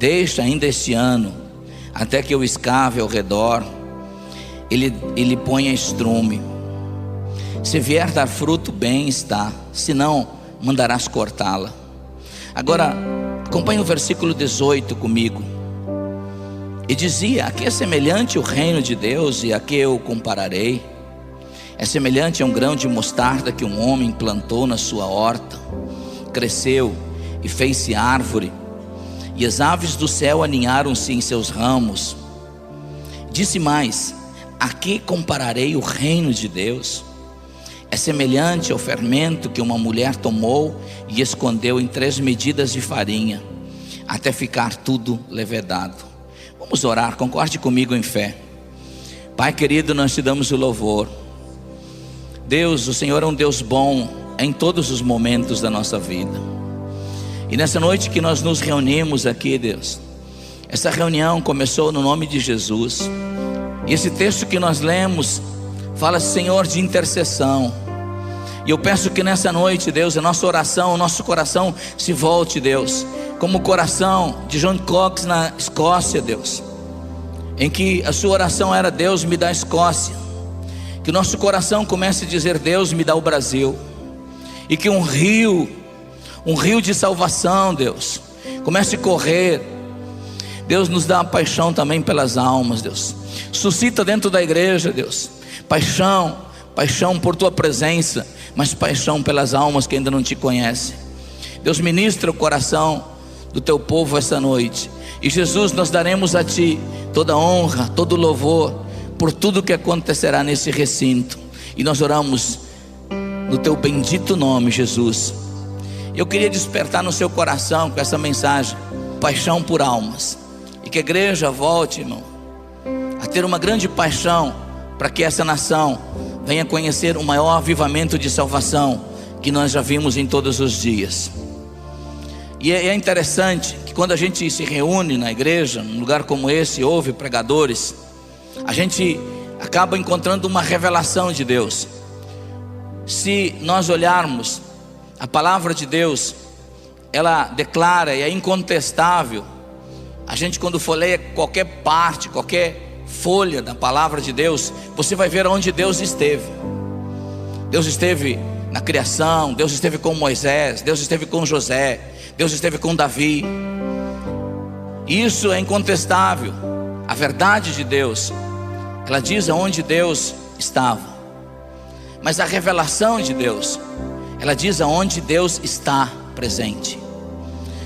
deixa ainda este ano, até que eu escave ao redor, ele ponha estrume. Se vier dar fruto, bem está, se não, mandarás cortá-la. Agora, acompanhe o versículo 18 comigo. E dizia: a que é semelhante o reino de Deus e a que eu compararei? É semelhante a um grão de mostarda que um homem plantou na sua horta, cresceu e fez-se árvore, e as aves do céu aninharam-se em seus ramos. Disse mais: a que compararei o reino de Deus? É semelhante ao fermento que uma mulher tomou e escondeu em 3 medidas de farinha, até ficar tudo levedado. Vamos orar, concorde comigo em fé. Pai querido, nós te damos o louvor. Deus, o Senhor é um Deus bom em todos os momentos da nossa vida. E nessa noite que nós nos reunimos aqui, Deus, essa reunião começou no nome de Jesus. E esse texto que nós lemos fala, Senhor, de intercessão. E eu peço que nessa noite, Deus, a nossa oração, o nosso coração se volte, Deus, como o coração de John Cox na Escócia, Deus, em que a sua oração era: Deus, me dá a Escócia. Que o nosso coração comece a dizer: Deus, me dá o Brasil. E que um rio de salvação, Deus, comece a correr. Deus, nos dá a paixão também pelas almas, Deus. Suscita dentro da igreja, Deus, paixão por tua presença, mas paixão pelas almas que ainda não te conhecem. Deus, ministra o coração do teu povo essa noite. E Jesus, nós daremos a ti toda honra, todo louvor por tudo que acontecerá nesse recinto. E nós oramos no teu bendito nome, Jesus. Eu queria despertar no seu coração com essa mensagem: paixão por almas. E que a igreja volte, irmão, a ter uma grande paixão para que essa nação venha conhecer o maior avivamento de salvação que nós já vimos em todos os dias. E é interessante que quando a gente se reúne na igreja, num lugar como esse, ouve pregadores, a gente acaba encontrando uma revelação de Deus. Se nós olharmos a palavra de Deus, ela declara e é incontestável. A gente, quando folheia qualquer parte, qualquer folha da palavra de Deus, você vai ver onde Deus esteve. Deus esteve na criação, Deus esteve com Moisés, Deus esteve com José, Deus esteve com Davi. Isso é incontestável. A verdade de Deus, ela diz aonde Deus estava. Mas a revelação de Deus, ela diz aonde Deus está presente.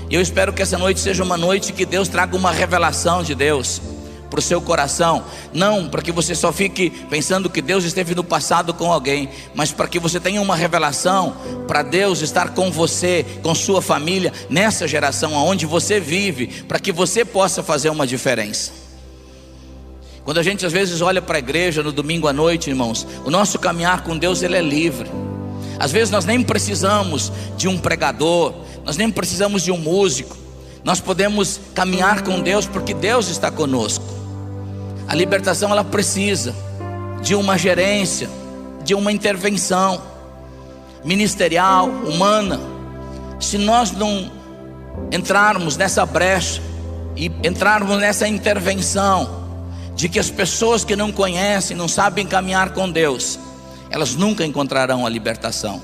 E eu espero que essa noite seja uma noite que Deus traga uma revelação de Deus para o seu coração. Não para que você só fique pensando que Deus esteve no passado com alguém, mas para que você tenha uma revelação para Deus estar com você, com sua família, nessa geração onde você vive, para que você possa fazer uma diferença. Quando a gente às vezes olha para a igreja no domingo à noite, irmãos, o nosso caminhar com Deus, ele é livre. Às vezes nós nem precisamos de um pregador, nós nem precisamos de um músico. Nós podemos caminhar com Deus porque Deus está conosco. A libertação, ela precisa de uma gerência, de uma intervenção ministerial, humana. Se nós não entrarmos nessa brecha e entrarmos nessa intervenção de que as pessoas que não conhecem, não sabem caminhar com Deus, elas nunca encontrarão a libertação.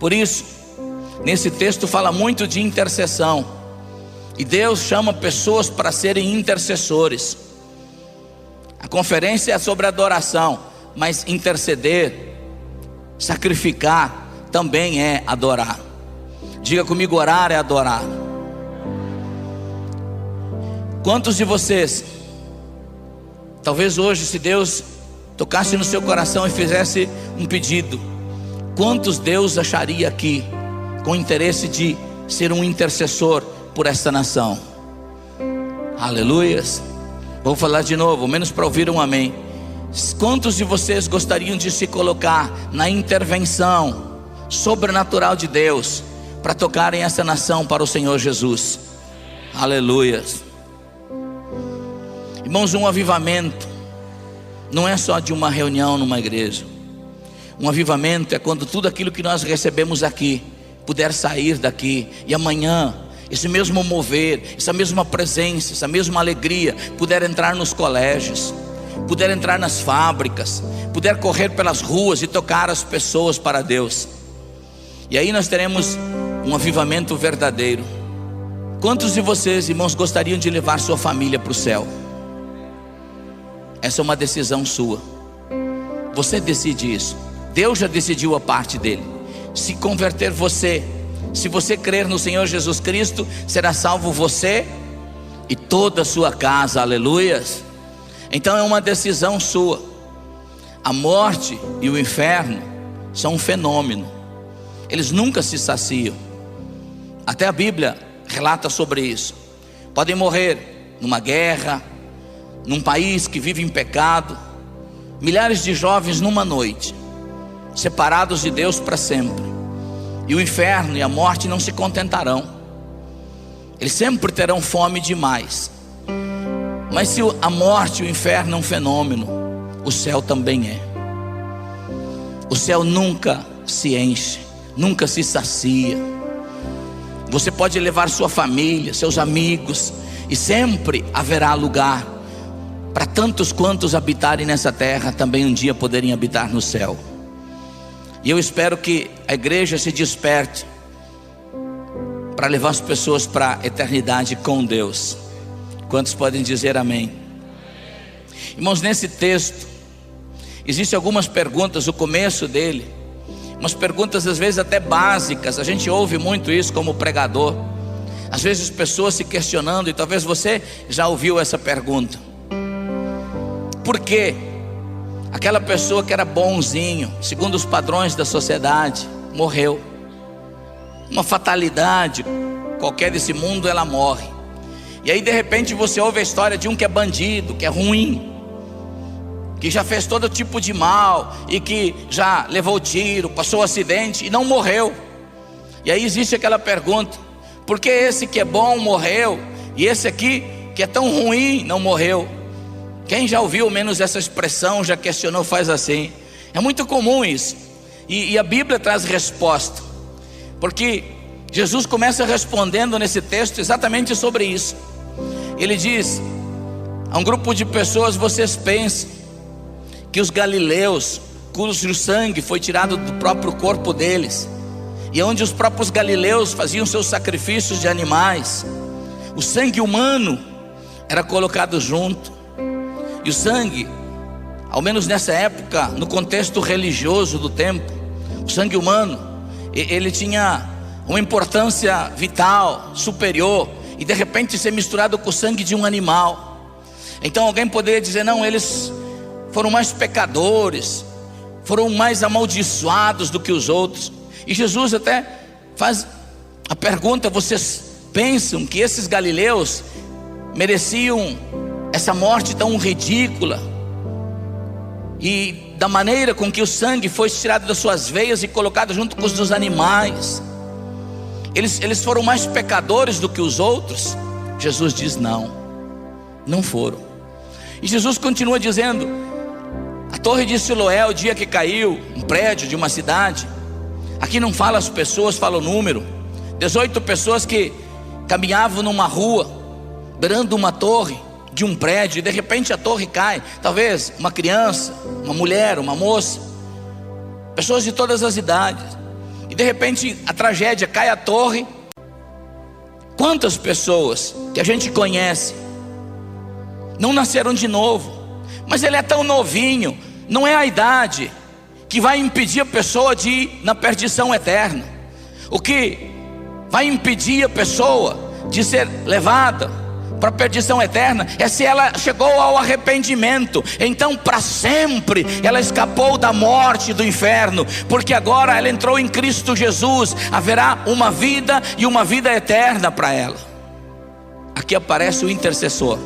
Por isso, nesse texto fala muito de intercessão. E Deus chama pessoas para serem intercessores. A conferência é sobre adoração, mas interceder, sacrificar, também é adorar. Diga comigo: orar é adorar. Quantos de vocês, talvez hoje, se Deus tocasse no seu coração e fizesse um pedido, quantos Deus acharia aqui com interesse de ser um intercessor por esta nação? Aleluias. Vou falar de novo, menos para ouvir um amém. Quantos de vocês gostariam de se colocar na intervenção sobrenatural de Deus para tocarem essa nação para o Senhor Jesus? Aleluias. Irmãos, um avivamento não é só de uma reunião numa igreja. Um avivamento é quando tudo aquilo que nós recebemos aqui puder sair daqui, e amanhã esse mesmo mover, essa mesma presença, essa mesma alegria puder entrar nos colégios, puder entrar nas fábricas, puder correr pelas ruas e tocar as pessoas para Deus. E aí nós teremos um avivamento verdadeiro. Quantos de vocês, irmãos, gostariam de levar sua família para o céu? Essa é uma decisão sua. Você decide isso. Deus já decidiu a parte dele. Se converter você, se você crer no Senhor Jesus Cristo, será salvo você e toda a sua casa, aleluias. Então é uma decisão sua. A morte e o inferno são um fenômeno, eles nunca se saciam. Até a Bíblia relata sobre isso. Podem morrer numa guerra, num país que vive em pecado, milhares de jovens numa noite, separados de Deus para sempre. E o inferno e a morte não se contentarão, eles sempre terão fome demais. Mas se a morte e o inferno é um fenômeno, o céu também é. O céu nunca se enche, nunca se sacia. Você pode levar sua família, seus amigos, e sempre haverá lugar para tantos quantos habitarem nessa terra, também um dia poderem habitar no céu. E eu espero que a igreja se desperte para levar as pessoas para a eternidade com Deus. Quantos podem dizer amém? Irmãos, nesse texto existem algumas perguntas, o começo dele, umas perguntas às vezes até básicas. A gente ouve muito isso como pregador, às vezes pessoas se questionando, e talvez você já ouviu essa pergunta: por que aquela pessoa que era bonzinho, segundo os padrões da sociedade, morreu? Uma fatalidade qualquer desse mundo, ela morre. E aí de repente você ouve a história de um que é bandido, que é ruim, que já fez todo tipo de mal, e que já levou tiro, passou acidente e não morreu. E aí existe aquela pergunta: por que esse que é bom morreu e esse aqui que é tão ruim não morreu? Quem já ouviu menos essa expressão, já questionou, faz assim. É muito comum isso. E a Bíblia traz resposta, porque Jesus começa respondendo nesse texto exatamente sobre isso. Ele diz a um grupo de pessoas: vocês pensam que os galileus, cujo sangue foi tirado do próprio corpo deles, e onde os próprios galileus faziam seus sacrifícios de animais, o sangue humano era colocado junto. E o sangue, ao menos nessa época, no contexto religioso do tempo, o sangue humano, ele tinha uma importância vital, superior, e de repente ser misturado com o sangue de um animal. Então alguém poderia dizer: não, eles foram mais pecadores, foram mais amaldiçoados do que os outros. E Jesus até faz a pergunta: vocês pensam que esses galileus mereciam essa morte tão ridícula, e da maneira com que o sangue foi tirado das suas veias e colocado junto com os dos animais, eles foram mais pecadores do que os outros? Jesus diz: não, não foram. E Jesus continua dizendo: a torre de Siloé, o dia que caiu, um prédio de uma cidade, aqui não fala as pessoas, fala o número. 18 pessoas que caminhavam numa rua, beirando uma torre de um prédio, e de repente a torre cai. Talvez uma criança, uma mulher, uma moça, pessoas de todas as idades. E de repente a tragédia, cai a torre. Quantas pessoas que a gente conhece não nasceram de novo? Mas ele é tão novinho. Não é a idade que vai impedir a pessoa de ir na perdição eterna. O que vai impedir a pessoa de ser levada para a perdição eterna é se ela chegou ao arrependimento. Então para sempre ela escapou da morte e do inferno, porque agora ela entrou em Cristo Jesus. Haverá uma vida e uma vida eterna para ela. Aqui aparece o intercessor.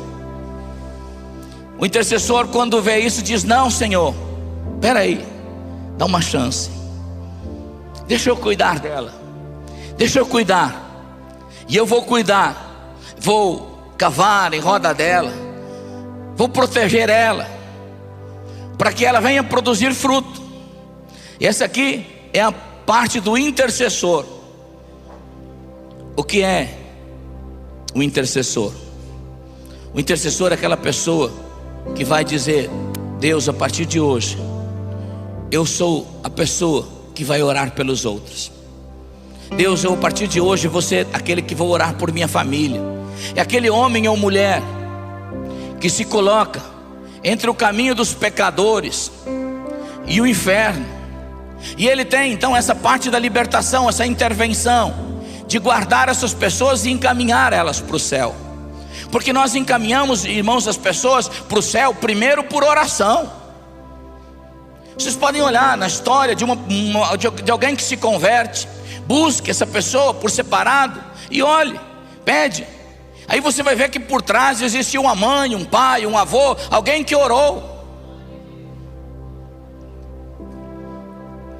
O intercessor, quando vê isso, diz: não, Senhor, espera aí, dá uma chance, deixa eu cuidar dela, deixa eu cuidar, e eu vou cuidar, vou cavar em roda dela, vou proteger ela, para que ela venha produzir fruto. E essa aqui é a parte do intercessor. O que é o intercessor. O intercessor é aquela pessoa que vai dizer: Deus, a partir de hoje, eu sou a pessoa que vai orar pelos outros. Deus, eu a partir de hoje vou ser aquele que vou orar por minha família. É aquele homem ou mulher que se coloca entre o caminho dos pecadores e o inferno. E ele tem então essa parte da libertação, essa intervenção de guardar essas pessoas e encaminhar elas para o céu. Porque nós encaminhamos, irmãos, as pessoas para o céu primeiro por oração. Vocês podem olhar na história de alguém que se converte. Busque essa pessoa por separado e olhe, pede. Aí você vai ver que por trás existe uma mãe, um pai, um avô, alguém que orou,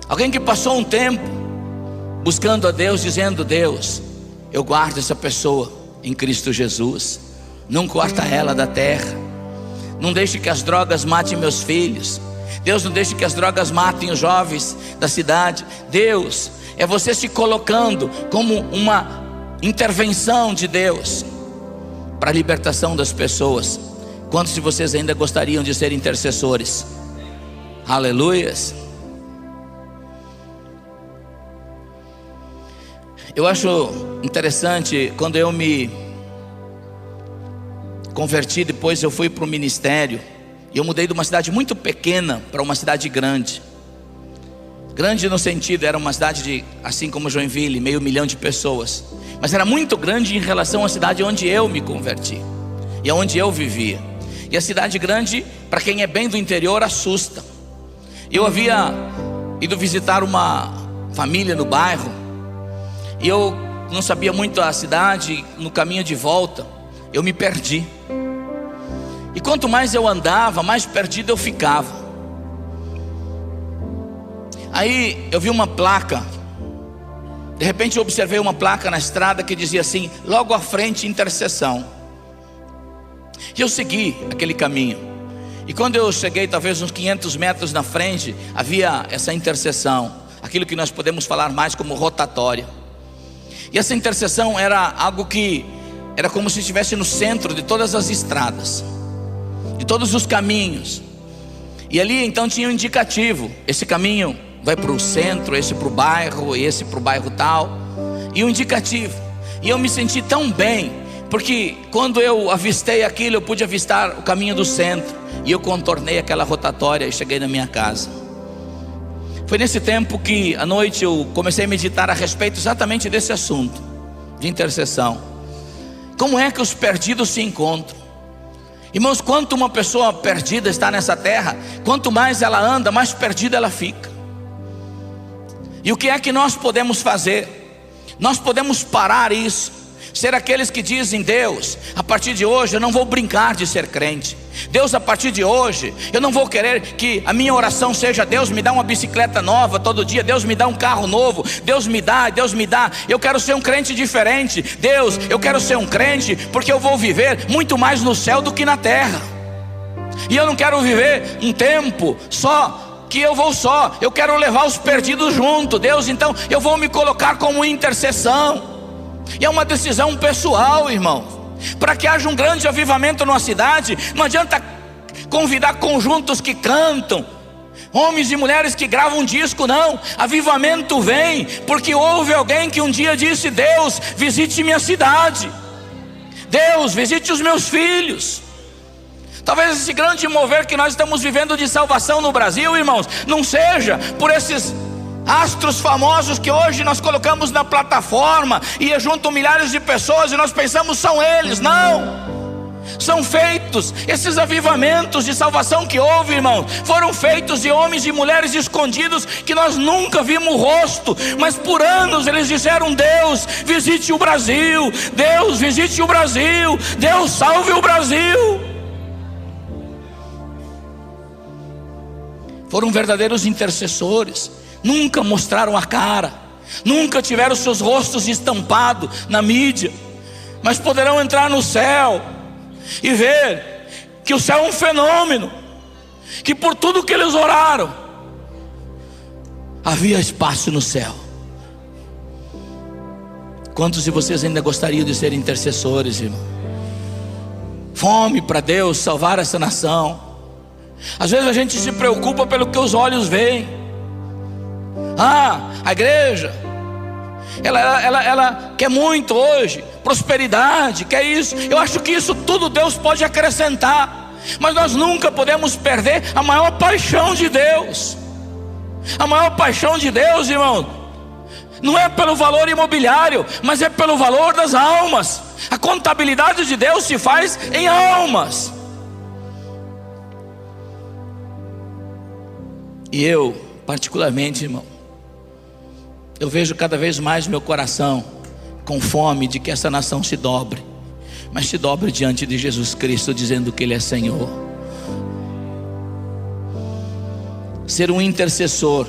alguém que passou um tempo buscando a Deus, dizendo: Deus, eu guardo essa pessoa em Cristo Jesus, não corta ela da terra, não deixe que as drogas matem meus filhos. Deus, não deixe que as drogas matem os jovens da cidade. Deus, é você se colocando como uma intervenção de Deus para a libertação das pessoas. Quantos de vocês ainda gostariam de ser intercessores? Aleluias. Eu acho interessante, quando eu me converti, depois eu fui para o ministério, e eu mudei de uma cidade muito pequena para uma cidade grande. Grande no sentido, era uma cidade de, assim como Joinville, 500 mil de pessoas, mas era muito grande em relação à cidade onde eu me converti e onde eu vivia. E a cidade grande, para quem é bem do interior, assusta. Eu havia ido visitar uma família no bairro, e eu não sabia muito a cidade. No caminho de volta eu me perdi, e quanto mais eu andava, mais perdido eu ficava. Aí eu vi uma placa, de repente eu observei uma placa na estrada que dizia assim: logo à frente, intercessão. E eu segui aquele caminho, e quando eu cheguei talvez uns 500 metros na frente, havia essa intercessão, aquilo que nós podemos falar mais como rotatória. E essa intercessão era algo que era como se estivesse no centro de todas as estradas, de todos os caminhos. E ali então tinha um indicativo: esse caminho vai para o centro, esse para o bairro, esse para o bairro tal, e um indicativo. E eu me senti tão bem, porque quando eu avistei aquilo, eu pude avistar o caminho do centro, e eu contornei aquela rotatória e cheguei na minha casa. Foi nesse tempo que à noite eu comecei a meditar a respeito exatamente desse assunto de intercessão. Como é que os perdidos se encontram? Irmãos, quanto uma pessoa perdida está nessa terra, quanto mais ela anda, mais perdida ela fica. E o que é que nós podemos fazer? Nós podemos parar isso, ser aqueles que dizem: Deus, a partir de hoje eu não vou brincar de ser crente. Deus, a partir de hoje eu não vou querer que a minha oração seja: Deus, me dá uma bicicleta nova todo dia, Deus, me dá um carro novo, Deus me dá. Eu quero ser um crente diferente. Deus, eu quero ser um crente porque eu vou viver muito mais no céu do que na terra. E eu não quero viver um tempo só que eu vou só, eu quero levar os perdidos junto. Deus, então eu vou me colocar como intercessão. E é uma decisão pessoal, irmão. Para que haja um grande avivamento numa cidade, não adianta convidar conjuntos que cantam, homens e mulheres que gravam um disco, não. Avivamento vem porque houve alguém que um dia disse: Deus, visite minha cidade, Deus, visite os meus filhos. Talvez esse grande mover que nós estamos vivendo de salvação no Brasil, irmãos, não seja por esses astros famosos que hoje nós colocamos na plataforma e juntam milhares de pessoas e nós pensamos são eles. Não, são feitos, esses avivamentos de salvação que houve, irmãos, foram feitos de homens e mulheres escondidos que nós nunca vimos o rosto, mas por anos eles disseram: Deus, visite o Brasil, Deus, visite o Brasil, Deus, salve o Brasil. Foram verdadeiros intercessores, nunca mostraram a cara, nunca tiveram seus rostos estampados na mídia, mas poderão entrar no céu e ver que o céu é um fenômeno, que por tudo que eles oraram, havia espaço no céu. Quantos de vocês ainda gostariam de ser intercessores, irmão? Fome para Deus salvar essa nação. Às vezes a gente se preocupa pelo que os olhos veem. A igreja, ela quer muito hoje, prosperidade, quer isso. Eu acho que isso tudo Deus pode acrescentar, mas nós nunca podemos perder a maior paixão de Deus. A maior paixão de Deus, irmão, não é pelo valor imobiliário, mas é pelo valor das almas. A contabilidade de Deus se faz em almas. E eu, particularmente, irmão, eu vejo cada vez mais meu coração com fome de que essa nação se dobre, mas se dobre diante de Jesus Cristo, dizendo que Ele é Senhor. Ser um intercessor,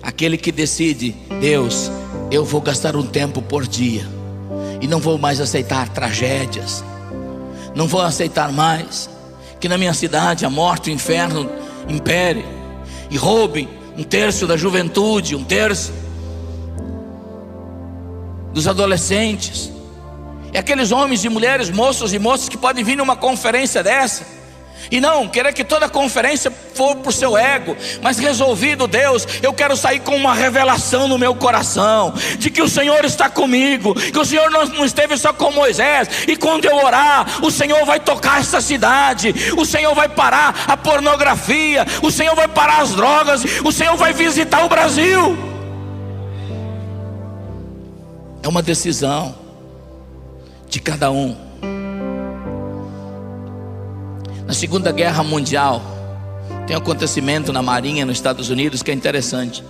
aquele que decide: Deus, eu vou gastar um tempo por dia, e não vou mais aceitar tragédias, não vou aceitar mais que na minha cidade a morte e o inferno impere e roubem um terço da juventude, um terço dos adolescentes, e aqueles homens e mulheres, moços e moças que podem vir numa conferência dessa e não querer que toda a conferência for para o seu ego, mas resolvido: Deus, eu quero sair com uma revelação no meu coração, de que o Senhor está comigo, que o Senhor não esteve só com Moisés, e quando eu orar, o Senhor vai tocar essa cidade, o Senhor vai parar a pornografia, o Senhor vai parar as drogas, o Senhor vai visitar o Brasil. É uma decisão de cada um. Na Segunda Guerra Mundial, tem um acontecimento na Marinha nos Estados Unidos que é interessante.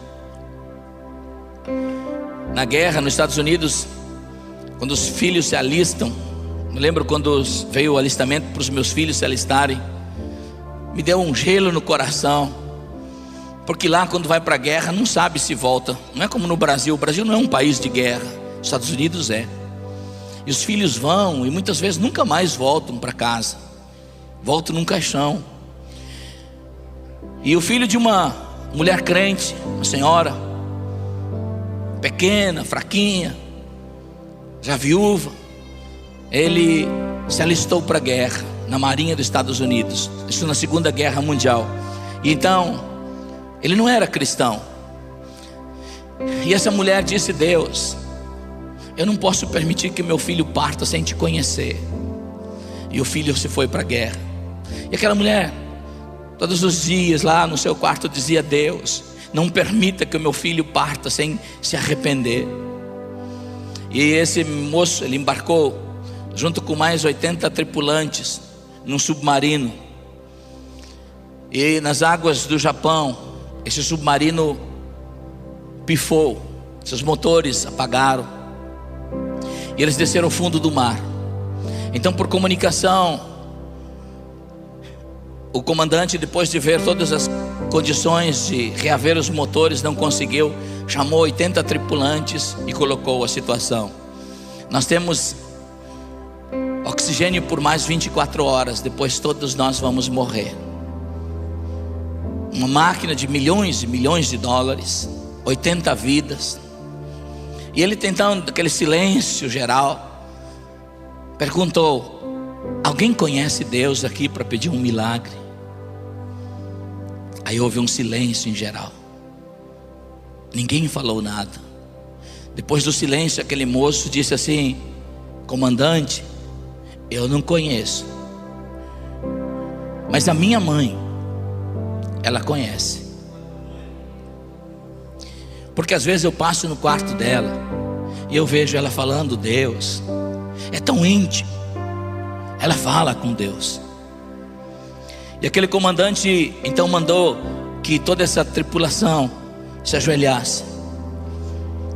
Na guerra nos Estados Unidos, quando os filhos se alistam, me lembro quando veio o alistamento para os meus filhos se alistarem, me deu um gelo no coração, porque lá quando vai para a guerra não sabe se volta. Não é como no Brasil. O Brasil não é um país de guerra, os Estados Unidos é. E os filhos vão e muitas vezes nunca mais voltam para casa, voltam num caixão. E o filho de uma mulher crente, uma senhora pequena, fraquinha, já viúva, ele se alistou para a guerra na Marinha dos Estados Unidos, isso na Segunda Guerra Mundial. E então ele não era cristão. E essa mulher disse: Deus, eu não posso permitir que meu filho parta sem te conhecer. E o filho se foi para a guerra. E aquela mulher, todos os dias lá no seu quarto, dizia: Deus, não permita que o meu filho parta sem se arrepender. E esse moço, ele embarcou junto com mais 80 tripulantes num submarino. E nas águas do Japão, esse submarino pifou, seus motores apagaram, e eles desceram ao fundo do mar. Então, por comunicação, o comandante, depois de ver todas as condições de reaver os motores, não conseguiu, chamou 80 tripulantes e colocou a situação: nós temos oxigênio por mais 24 horas, depois todos nós vamos morrer. Uma máquina de milhões e milhões de dólares, 80 vidas. E ele, tentando aquele silêncio geral, perguntou: alguém conhece Deus aqui para pedir um milagre? Aí houve um silêncio em geral, ninguém falou nada. Depois do silêncio, aquele moço disse assim: comandante, eu não conheço, mas a minha mãe, ela conhece. Porque às vezes eu passo no quarto dela e eu vejo ela falando Deus, é tão íntimo, ela fala com Deus. E aquele comandante então mandou que toda essa tripulação se ajoelhasse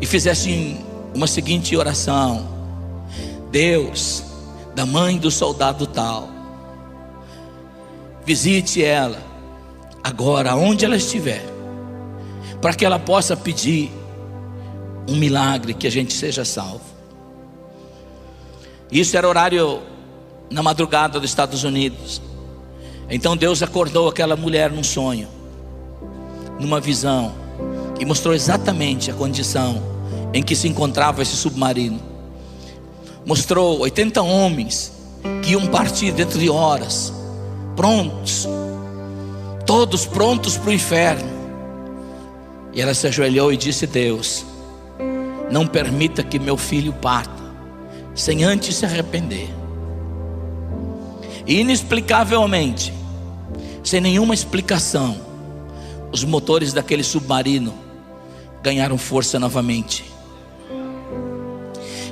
e fizesse uma seguinte oração: Deus, da mãe do soldado tal, visite ela agora onde ela estiver, para que ela possa pedir um milagre, que a gente seja salvo. Isso era horário na madrugada dos Estados Unidos. Então Deus acordou aquela mulher num sonho, numa visão, e mostrou exatamente a condição em que se encontrava esse submarino. Mostrou 80 homens que iam partir dentro de horas, prontos, todos prontos para o inferno. E ela se ajoelhou e disse: Deus, não permita que meu filho parta sem antes se arrepender. E inexplicavelmente, sem nenhuma explicação, os motores daquele submarino ganharam força novamente.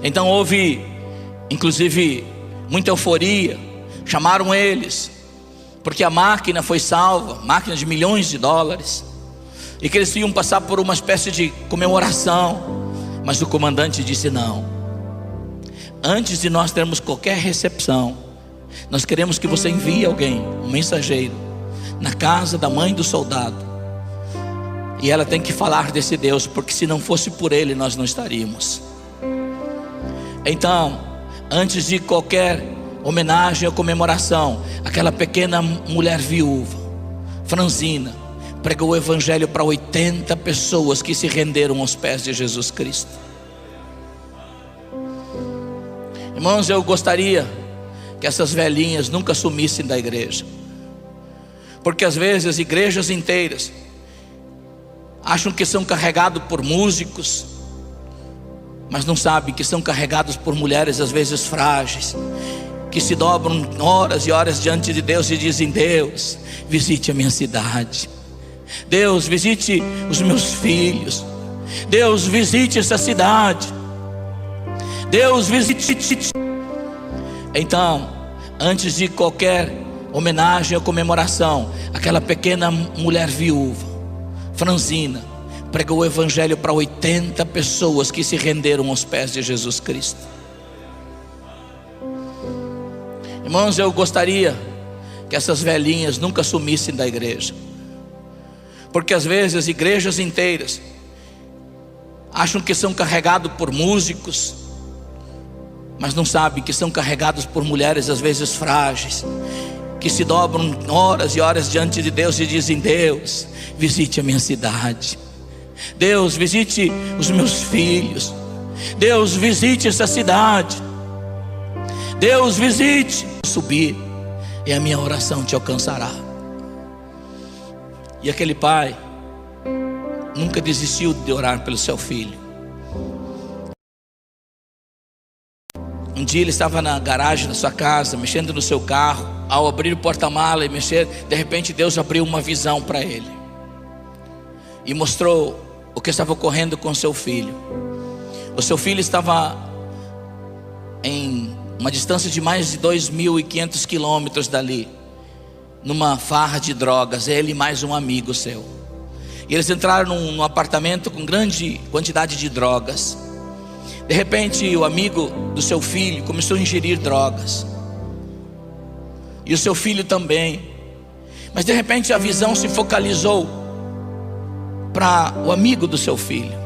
Então houve, inclusive, muita euforia. Chamaram eles, porque a máquina foi salva, máquina de milhões de dólares, e que eles iam passar por uma espécie de comemoração. Mas o comandante disse: não, antes de nós termos qualquer recepção, nós queremos que você envie alguém, um mensageiro, na casa da mãe do soldado, e ela tem que falar desse Deus, porque se não fosse por ele, nós não estaríamos. Então, antes de qualquer homenagem ou comemoração, aquela pequena mulher viúva, franzina, pregou o evangelho para 80 pessoas que se renderam aos pés de Jesus Cristo. Irmãos, eu gostaria que essas velhinhas nunca sumissem da igreja, porque às vezes igrejas inteiras acham que são carregados por músicos, mas não sabem que são carregados por mulheres às vezes frágeis, que se dobram horas e horas diante de Deus e dizem: Deus, visite a minha cidade, Deus, visite os meus filhos, Deus, visite essa cidade, Deus, visite. Então, antes de qualquer homenagem ou comemoração, aquela pequena mulher viúva, franzina, pregou o evangelho para 80 pessoas que se renderam aos pés de Jesus Cristo. Irmãos, eu gostaria que essas velhinhas nunca sumissem da igreja, porque às vezes igrejas inteiras acham que são carregados por músicos, mas não sabem que são carregados por mulheres às vezes frágeis, que se dobram horas e horas diante de Deus e dizem: Deus, visite a minha cidade, Deus, visite os meus filhos, Deus, visite essa cidade, Deus, visite. Subir e a minha oração te alcançará. E aquele pai nunca desistiu de orar pelo seu filho. Um dia ele estava na garagem da sua casa, mexendo no seu carro. Ao abrir o porta-mala e mexer, de repente Deus abriu uma visão para ele e mostrou o que estava ocorrendo com seu filho. O seu filho estava em uma distância de mais de 2.500 quilômetros dali, numa farra de drogas, ele e mais um amigo seu. E eles entraram num apartamento com grande quantidade de drogas. De repente o amigo do seu filho começou a ingerir drogas, e o seu filho também. Mas de repente a visão se focalizou para o amigo do seu filho.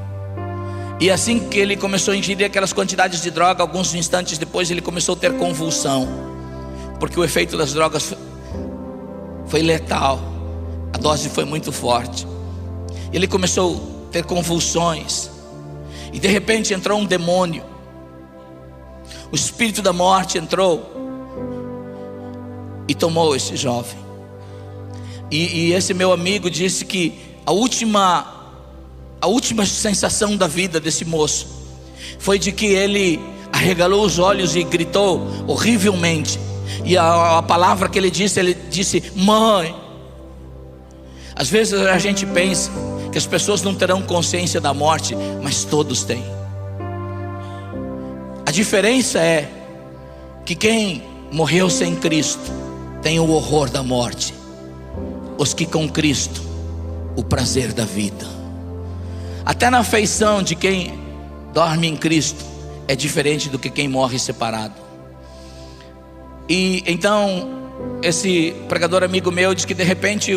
E assim que ele começou a ingerir aquelas quantidades de droga, alguns instantes depois ele começou a ter convulsão, porque o efeito das drogas foi letal, a dose foi muito forte. Ele começou a ter convulsões, e de repente entrou um demônio. O espírito da morte entrou e tomou esse jovem. E esse meu amigo disse que a última sensação da vida desse moço foi de que ele arregalou os olhos e gritou horrivelmente. E a palavra que ele disse: mãe. Às vezes a gente pensa que as pessoas não terão consciência da morte, mas todos têm. A diferença é que quem morreu sem Cristo tem o horror da morte, os que com Cristo, o prazer da vida. Até na afeição de quem dorme em Cristo é diferente do que quem morre separado. E então esse pregador amigo meu disse que de repente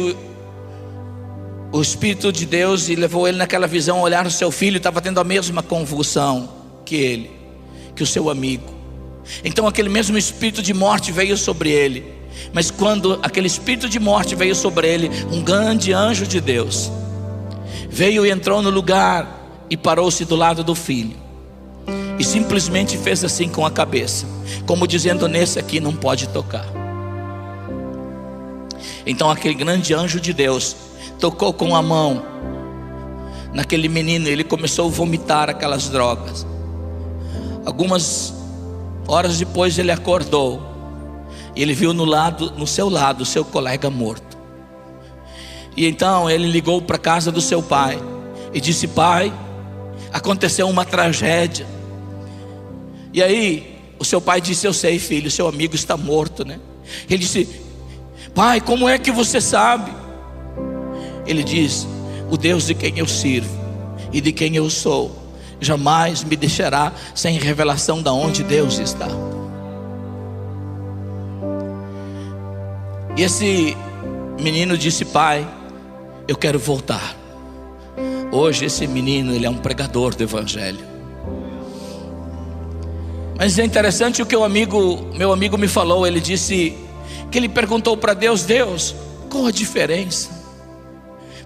o Espírito de Deus levou ele naquela visão a olhar o seu filho, estava tendo a mesma convulsão que o seu amigo. Então aquele mesmo espírito de morte veio sobre ele. Mas quando aquele espírito de morte veio sobre ele, um grande anjo de Deus veio e entrou no lugar e parou-se do lado do filho e simplesmente fez assim com a cabeça, como dizendo: nesse aqui não pode tocar. Então aquele grande anjo de Deus tocou com a mão naquele menino, ele começou a vomitar aquelas drogas. Algumas horas depois ele acordou e ele viu no seu lado o seu colega morto. E então ele ligou para a casa do seu pai e disse: pai, aconteceu uma tragédia. E aí o seu pai disse: eu sei, filho, seu amigo está morto, né? Ele disse: pai, como é que você sabe? Ele diz: o Deus de quem eu sirvo e de quem eu sou jamais me deixará sem revelação de onde Deus está. E esse menino disse: pai, eu quero voltar. Hoje esse menino, ele é um pregador do evangelho. Mas é interessante o que meu amigo me falou. Ele disse que ele perguntou para Deus: Deus, qual a diferença?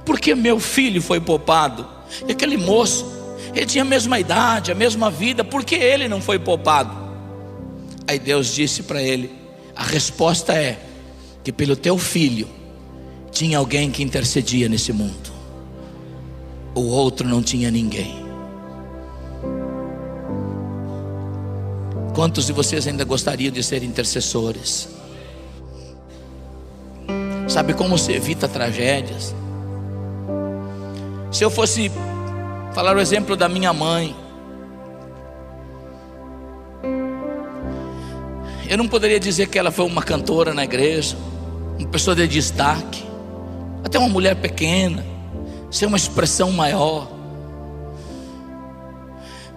Por que meu filho foi poupado? E aquele moço, ele tinha a mesma idade, a mesma vida, por que ele não foi poupado? Aí Deus disse para ele: a resposta é que pelo teu filho tinha alguém que intercedia nesse mundo, o outro não tinha ninguém. Quantos de vocês ainda gostariam de ser intercessores? Sabe como se evita tragédias? Se eu fosse falar o exemplo da minha mãe, eu não poderia dizer que ela foi uma cantora na igreja, uma pessoa de destaque, até uma mulher pequena, ser uma expressão maior.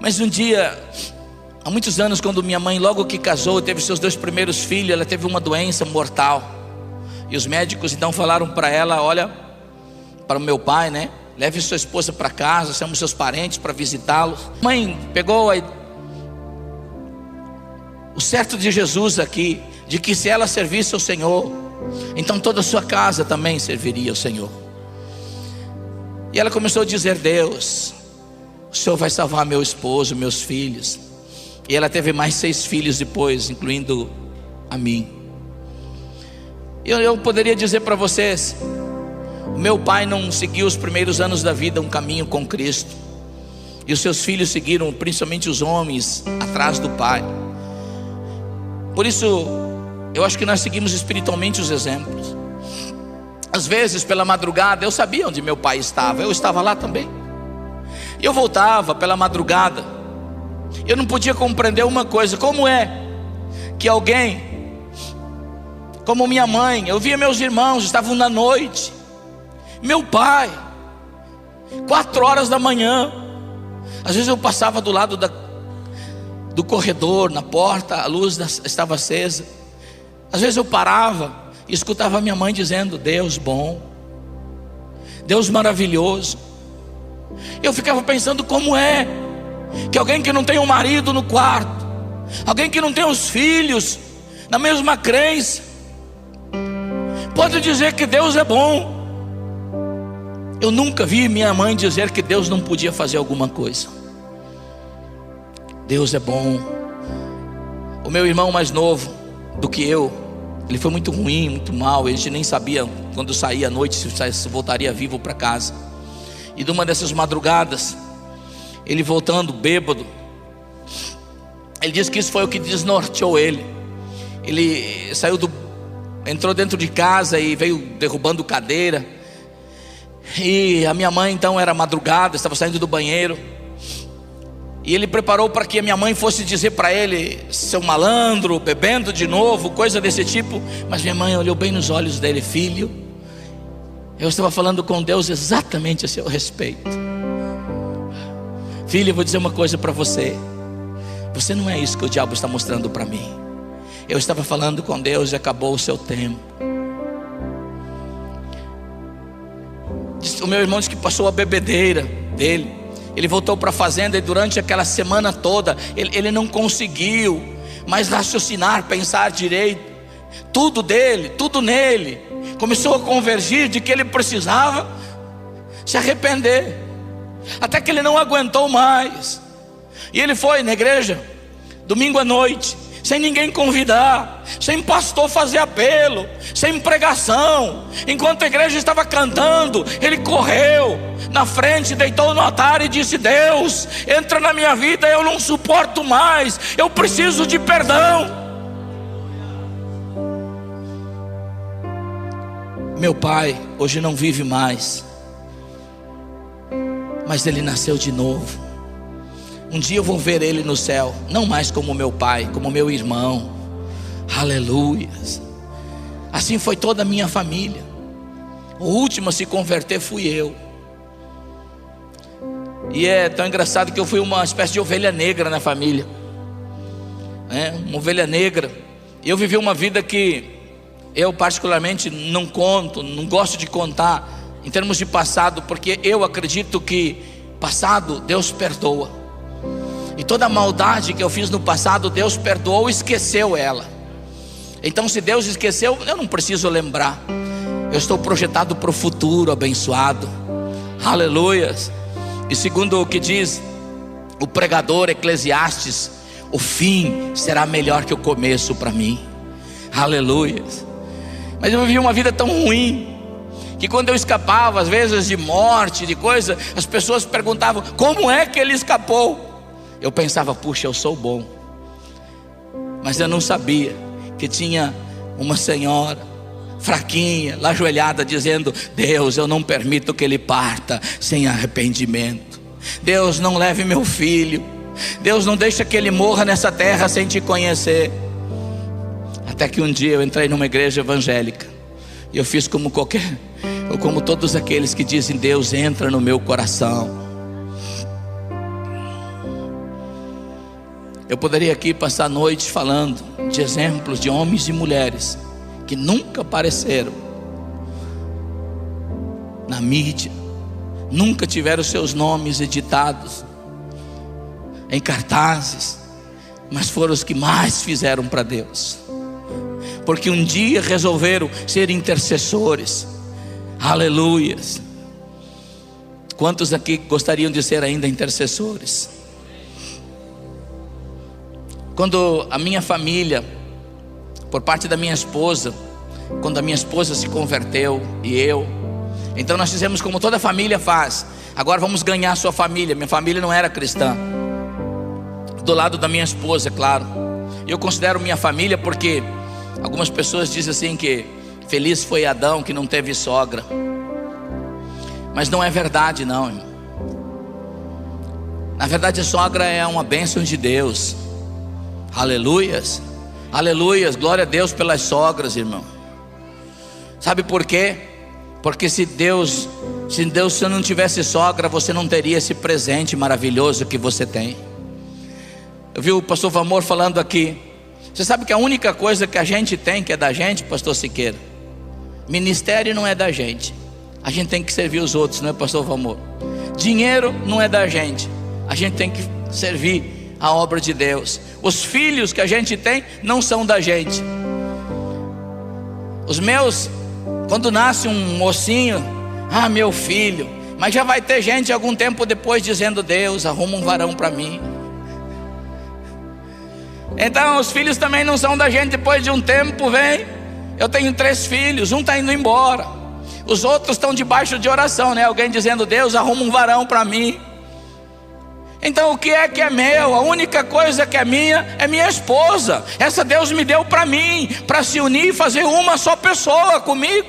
Mas um dia, há muitos anos, quando minha mãe logo que casou, teve seus 2 primeiros filhos, ela teve uma doença mortal. E os médicos então falaram para ela: olha, para o meu pai, né? Leve sua esposa para casa, chamamos seus parentes para visitá-los. Mãe pegou o certo de Jesus aqui, de que se ela servisse ao Senhor, então toda a sua casa também serviria ao Senhor. E ela começou a dizer: Deus, o Senhor vai salvar meu esposo, meus filhos. E ela teve mais 6 filhos depois, incluindo a mim. Eu poderia dizer para vocês: o meu pai não seguiu os primeiros anos da vida um caminho com Cristo, e os seus filhos seguiram, principalmente os homens, atrás do pai. Por isso, eu acho que nós seguimos espiritualmente os exemplos. Às vezes pela madrugada, eu sabia onde meu pai estava, eu estava lá também. Eu voltava pela madrugada, eu não podia compreender uma coisa: como é que alguém como minha mãe, eu via meus irmãos, estavam na noite, meu pai, 4 horas da manhã, às vezes eu passava do lado do corredor, na porta, a luz estava acesa. Às vezes eu parava e escutava minha mãe dizendo: Deus bom, Deus maravilhoso. Eu ficava pensando: como é que alguém que não tem um marido no quarto, alguém que não tem os filhos na mesma crença, pode dizer que Deus é bom? Eu nunca vi minha mãe dizer que Deus não podia fazer alguma coisa. Deus é bom. O meu irmão mais novo do que eu, ele foi muito ruim, muito mal. A gente nem sabia quando saía à noite se voltaria vivo para casa. E numa dessas madrugadas, ele voltando bêbado, ele disse que isso foi o que desnorteou ele. Ele entrou dentro de casa e veio derrubando cadeira. E a minha mãe então era madrugada, estava saindo do banheiro, e ele preparou para que a minha mãe fosse dizer para ele: seu malandro, bebendo de novo, coisa desse tipo. Mas minha mãe olhou bem nos olhos dele: filho, eu estava falando com Deus exatamente a seu respeito. Filho, eu vou dizer uma coisa para você: você não é isso que o diabo está mostrando para mim. Eu estava falando com Deus e acabou o seu tempo. O meu irmão disse que passou a bebedeira dele. Ele voltou para a fazenda e durante aquela semana toda ele não conseguiu mais raciocinar, pensar direito. Tudo dele, tudo nele começou a convergir de que ele precisava se arrepender. até que ele não aguentou mais. E ele foi na igreja, domingo à noite, sem ninguém convidar, sem pastor fazer apelo, sem pregação. Enquanto a igreja estava cantando, ele correu na frente, deitou no altar e disse: Deus, entra na minha vida, eu não suporto mais, eu preciso de perdão. Meu pai hoje não vive mais, mas ele nasceu de novo. Um dia eu vou ver ele no céu, não mais como meu pai, como meu irmão. Aleluia. Assim foi toda a minha família. O último a se converter fui eu. E é tão engraçado que eu fui uma espécie de ovelha negra na família, uma ovelha negra. E eu vivi uma vida que eu particularmente não conto, não gosto de contar em termos de passado, porque eu acredito que passado Deus perdoa. E toda a maldade que eu fiz no passado, Deus perdoou e esqueceu ela. Então se Deus esqueceu, eu não preciso lembrar. Eu estou projetado para o futuro abençoado. Aleluias. E segundo o que diz o pregador Eclesiastes, o fim será melhor que o começo para mim. Aleluias. Mas eu vivi uma vida tão ruim, que quando eu escapava às vezes de morte, de coisa, as pessoas perguntavam: como é que ele escapou? Eu pensava: puxa, eu sou bom. Mas eu não sabia que tinha uma senhora fraquinha, lá ajoelhada, dizendo: Deus, eu não permito que ele parta sem arrependimento. Deus, não leve meu filho. Deus, não deixa que ele morra nessa terra sem te conhecer. Até que um dia eu entrei numa igreja evangélica, e eu fiz como todos aqueles que dizem: Deus, entra no meu coração. Eu poderia aqui passar a noite falando de exemplos de homens e mulheres que nunca apareceram na mídia, nunca tiveram seus nomes editados em cartazes, mas foram os que mais fizeram para Deus, porque um dia resolveram ser intercessores. Aleluias. Quantos aqui gostariam de ser ainda intercessores? Quando a minha família, por parte da minha esposa, quando a minha esposa se converteu e então nós fizemos como toda família faz: agora vamos ganhar a sua família. Minha família não era cristã, do lado da minha esposa, é claro. Eu considero minha família porque algumas pessoas dizem assim que feliz foi Adão que não teve sogra. Mas não é verdade não, irmão. Na verdade a sogra é uma bênção de Deus. Aleluias, aleluias, glória a Deus pelas sogras, irmão. Sabe por quê? Porque se Deus não tivesse sogra, você não teria esse presente maravilhoso que você tem. Eu vi o pastor Valmor falando aqui. Você sabe que a única coisa que a gente tem, que é da gente, pastor Siqueira, ministério não é da gente. A gente tem que servir os outros, não é, pastor Valmor? Dinheiro não é da gente. A gente tem que servir a obra de Deus. Os filhos que a gente tem não são da gente. Os meus, quando nasce um mocinho, meu filho, mas já vai ter gente algum tempo depois dizendo: Deus, arruma um varão para mim. Então os filhos também não são da gente. Depois de um tempo vem: eu tenho 3 filhos, um está indo embora, os outros estão debaixo de oração, né? Alguém dizendo: Deus, arruma um varão para mim. Então o que é meu? A única coisa que é minha esposa. Essa Deus me deu para mim, para se unir e fazer uma só pessoa comigo.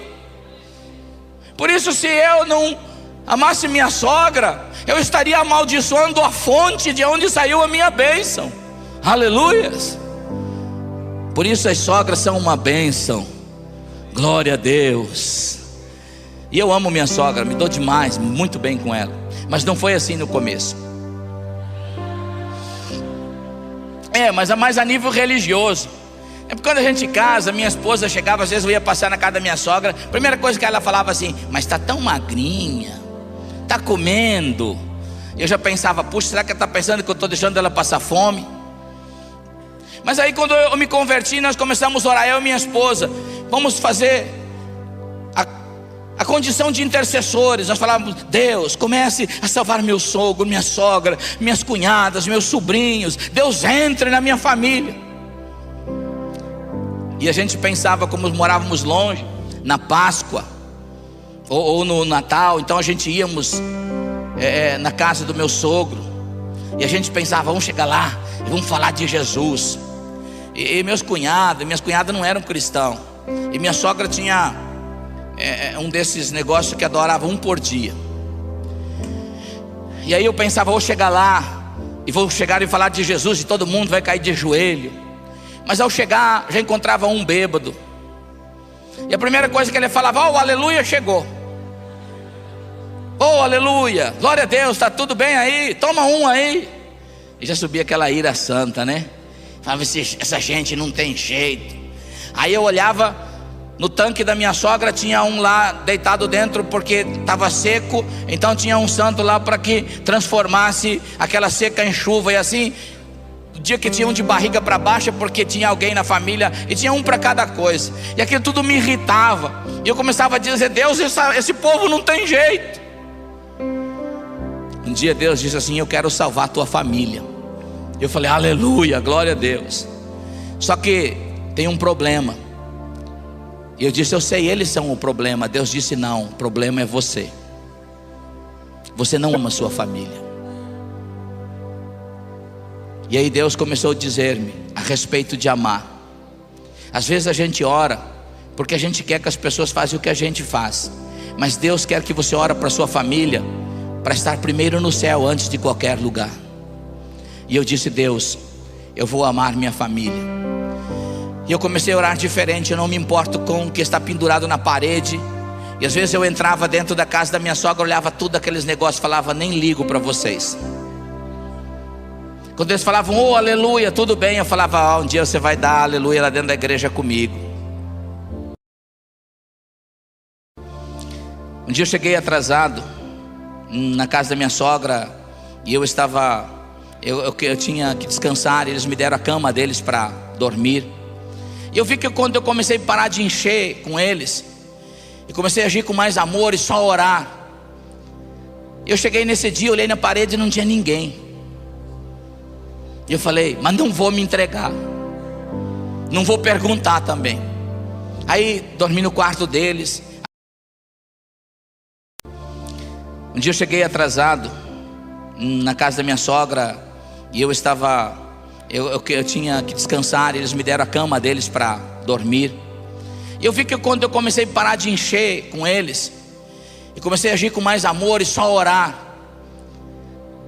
Por isso, se eu não amasse minha sogra, eu estaria amaldiçoando a fonte de onde saiu a minha bênção. Aleluias. Por isso as sogras são uma bênção. Glória a Deus. E eu amo minha sogra, me dou demais, muito bem com ela. Mas não foi assim no começo. Mas mais a nível religioso. É porque quando a gente casa, minha esposa chegava, às vezes eu ia passar na casa da minha sogra, a primeira coisa que ela falava assim: mas está tão magrinha, está comendo. Eu já pensava: puxa, será que ela está pensando que eu estou deixando ela passar fome? Mas aí quando eu me converti, nós começamos a orar, eu e minha esposa: vamos fazer a condição de intercessores. Nós falávamos: Deus, comece a salvar meu sogro, minha sogra, minhas cunhadas, meus sobrinhos. Deus, entre na minha família. E a gente pensava, como morávamos longe, na Páscoa ou no Natal, então a gente íamos na casa do meu sogro, e a gente pensava: vamos chegar lá e vamos falar de Jesus. E minhas cunhadas não eram cristãos, e minha sogra tinha um desses negócios que adorava um por dia. E aí eu pensava: vou chegar lá e vou chegar e falar de Jesus, e todo mundo vai cair de joelho. Mas ao chegar, já encontrava um bêbado, e a primeira coisa que ele falava: oh, aleluia, chegou. Oh, aleluia, glória a Deus, está tudo bem aí? Toma um aí. E já subia aquela ira santa, né? Falava: essa gente não tem jeito. Aí eu olhava no tanque da minha sogra, tinha um lá deitado dentro porque estava seco. Então tinha um santo lá para que transformasse aquela seca em chuva. E assim, o dia que tinha um de barriga para baixo, porque tinha alguém na família, e tinha um para cada coisa. E aquilo tudo me irritava, e eu começava a dizer: Deus, esse povo não tem jeito. Um dia Deus disse assim: eu quero salvar a tua família. Eu falei: aleluia, glória a Deus. Só que tem um problema. E eu disse: eu sei, eles são o problema. Deus disse: não, o problema é você. Você não ama a sua família. E aí Deus começou a dizer-me a respeito de amar. Às vezes a gente ora porque a gente quer que as pessoas façam o que a gente faz, mas Deus quer que você ore para a sua família, para estar primeiro no céu antes de qualquer lugar. E eu disse: Deus, eu vou amar minha família. E eu comecei a orar diferente. Eu não me importo com o que está pendurado na parede. E às vezes eu entrava dentro da casa da minha sogra, olhava tudo aqueles negócios, falava: nem ligo para vocês. Quando eles falavam: oh, aleluia, tudo bem, eu falava: um dia você vai dar aleluia lá dentro da igreja comigo. Um dia eu cheguei atrasado na casa da minha sogra, e eu tinha que descansar. Eles me deram a cama deles para dormir. E eu vi que quando eu comecei a parar de encher com eles, e comecei a agir com mais amor e só orar, eu cheguei nesse dia, olhei na parede e não tinha ninguém. E eu falei: mas não vou me entregar, não vou perguntar também. Aí dormi no quarto deles. Um dia eu cheguei atrasado na casa da minha sogra, e eu tinha que descansar. Eles me deram a cama deles para dormir. E eu vi que quando eu comecei a parar de encher com eles, e comecei a agir com mais amor e só orar,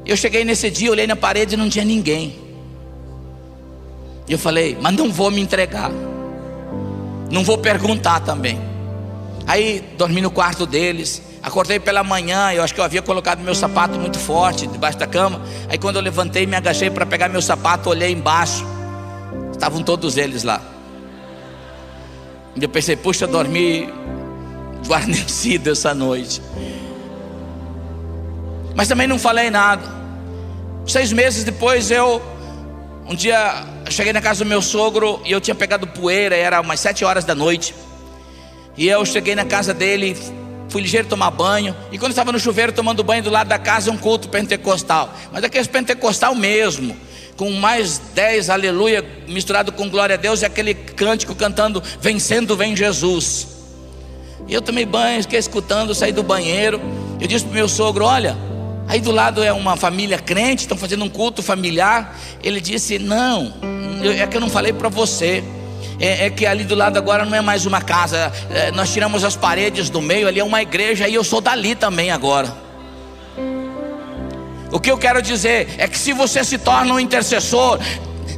eu cheguei nesse dia, olhei na parede e não tinha ninguém. E eu falei: mas não vou me entregar, não vou perguntar também. Aí dormi no quarto deles. Acordei pela manhã, eu acho que eu havia colocado meu sapato muito forte debaixo da cama. Aí quando eu levantei, me agachei para pegar meu sapato, olhei embaixo, estavam todos eles lá. E eu pensei: puxa, dormi guarnecido essa noite. Mas também não falei nada. 6 meses depois, um dia cheguei na casa do meu sogro, e eu tinha pegado poeira, era umas 7 horas da noite. E eu cheguei na casa dele, fui ligeiro tomar banho. E quando estava no chuveiro tomando banho, do lado da casa um culto pentecostal. Mas aquele pentecostal mesmo, com mais 10 aleluia misturado com glória a Deus, e aquele cântico cantando: vencendo vem Jesus. E eu tomei banho, fiquei escutando, saí do banheiro. Eu disse para o meu sogro: olha, aí do lado é uma família crente, estão fazendo um culto familiar. Ele disse: não, é que eu não falei para você. É que ali do lado agora não é mais uma casa, nós tiramos as paredes do meio, ali é uma igreja, e eu sou dali também agora. O que eu quero dizer é que se você se torna um intercessor,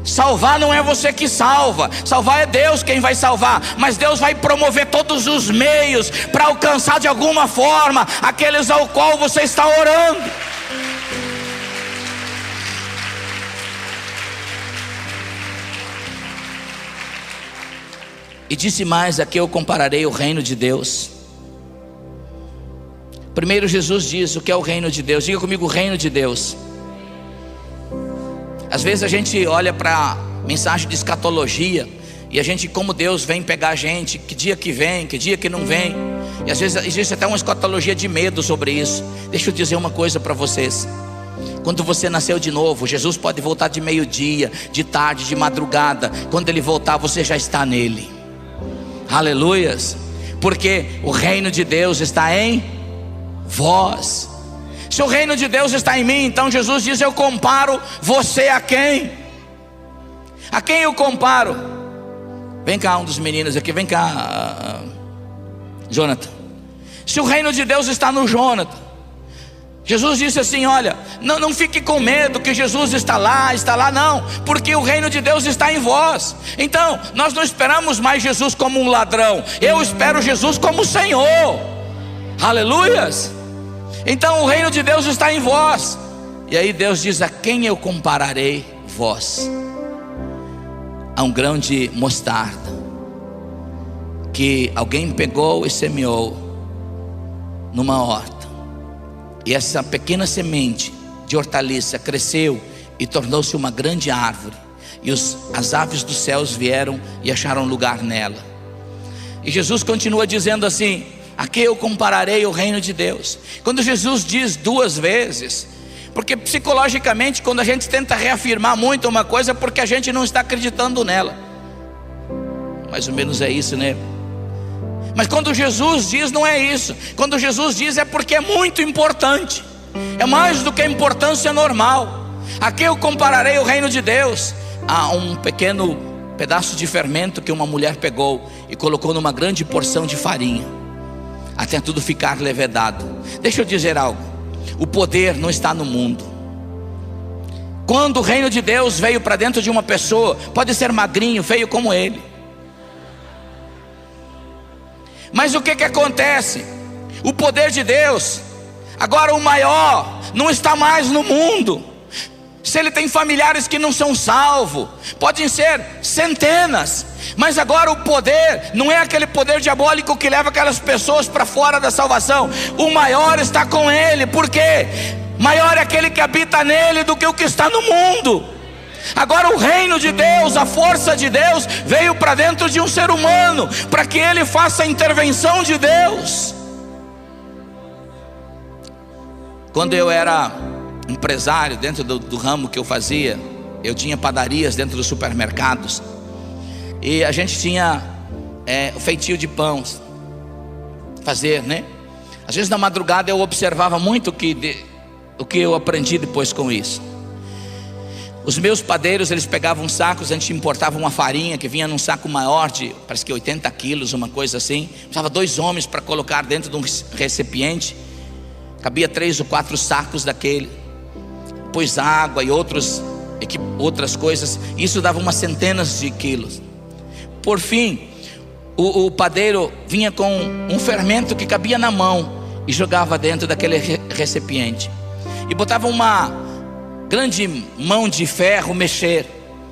salvar não é você que salva, salvar é Deus quem vai salvar, mas Deus vai promover todos os meios para alcançar de alguma forma aqueles ao qual você está orando. E disse mais: aqui eu compararei o reino de Deus. Primeiro Jesus diz o que é o reino de Deus. Diga comigo: o reino de Deus. Às vezes a gente olha para a mensagem de escatologia, e a gente, como Deus vem pegar a gente, que dia que vem, que dia que não vem. E às vezes existe até uma escatologia de medo sobre isso. Deixa eu dizer uma coisa para vocês. Quando você nasceu de novo, Jesus pode voltar de meio-dia, de tarde, de madrugada. Quando Ele voltar, você já está nele. Aleluias. Porque o reino de Deus está em vós. Se o reino de Deus está em mim, então Jesus diz: eu comparo você a quem? A quem eu comparo? Vem cá, um dos meninos aqui, vem cá, Jonathan. Se o reino de Deus está no Jonathan, Jesus disse assim: olha, não fique com medo que Jesus está lá, não, porque o reino de Deus está em vós. Então, nós não esperamos mais Jesus como um ladrão, eu espero Jesus como Senhor. Aleluias. Então o reino de Deus está em vós. E aí Deus diz: a quem eu compararei vós? A um grão de mostarda, que alguém pegou e semeou numa horta, e essa pequena semente de hortaliça cresceu e tornou-se uma grande árvore, e as aves dos céus vieram e acharam lugar nela. E Jesus continua dizendo assim: a que eu compararei o reino de Deus? Quando Jesus diz duas vezes, porque psicologicamente, quando a gente tenta reafirmar muito uma coisa, é porque a gente não está acreditando nela. Mais ou menos é isso, né? Mas quando Jesus diz, não é isso. Quando Jesus diz, é porque é muito importante. É mais do que a importância normal. A que eu compararei o reino de Deus? A um pequeno pedaço de fermento que uma mulher pegou e colocou numa grande porção de farinha, até tudo ficar levedado. Deixa eu dizer algo: o poder não está no mundo. Quando o reino de Deus veio para dentro de uma pessoa, pode ser magrinho, feio como ele, mas o que acontece? O poder de Deus, agora o maior, não está mais no mundo. Se ele tem familiares que não são salvos, podem ser centenas, mas agora o poder não é aquele poder diabólico que leva aquelas pessoas para fora da salvação. O maior está com ele. Por quê? Maior é aquele que habita nele do que o que está no mundo. Agora o reino de Deus, a força de Deus veio para dentro de um ser humano, para que ele faça a intervenção de Deus. Quando eu era empresário, dentro do ramo que eu fazia, eu tinha padarias dentro dos supermercados, e a gente tinha feitio de pães, fazer, né? Às vezes na madrugada eu observava muito o que eu aprendi depois com isso. Os meus padeiros, eles pegavam sacos, a gente importava uma farinha que vinha num saco maior de, parece que 80 quilos, uma coisa assim. Precisava 2 homens para colocar dentro de um recipiente, cabia 3 ou 4 sacos daquele, depois água e outras coisas. Isso dava umas centenas de quilos. Por fim, o padeiro vinha com um fermento que cabia na mão e jogava dentro daquele recipiente, e botava uma grande mão de ferro mexer,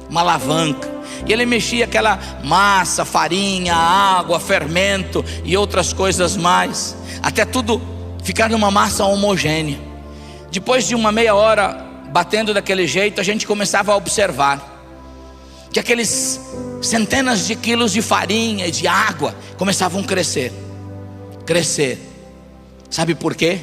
uma alavanca, e ele mexia aquela massa, farinha, água, fermento e outras coisas mais, até tudo ficar numa massa homogênea. Depois de uma meia hora batendo daquele jeito, a gente começava a observar que aqueles centenas de quilos de farinha e de água começavam a crescer. Sabe por quê?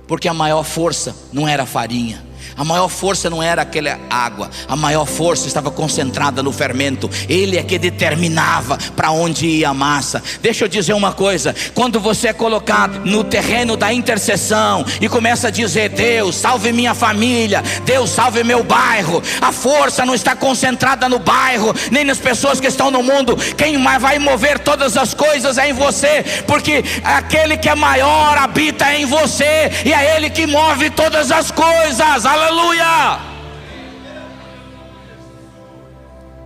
Porque a maior força não era a farinha, a maior força não era aquela água, a maior força estava concentrada no fermento. Ele é que determinava para onde ia a massa. Deixa eu dizer uma coisa: quando você é colocado no terreno da intercessão e começa a dizer: Deus, salve minha família, Deus, salve meu bairro, a força não está concentrada no bairro, nem nas pessoas que estão no mundo. Quem vai mover todas as coisas é em você, porque aquele que é maior habita em você, e é Ele que move todas as coisas. Aleluia!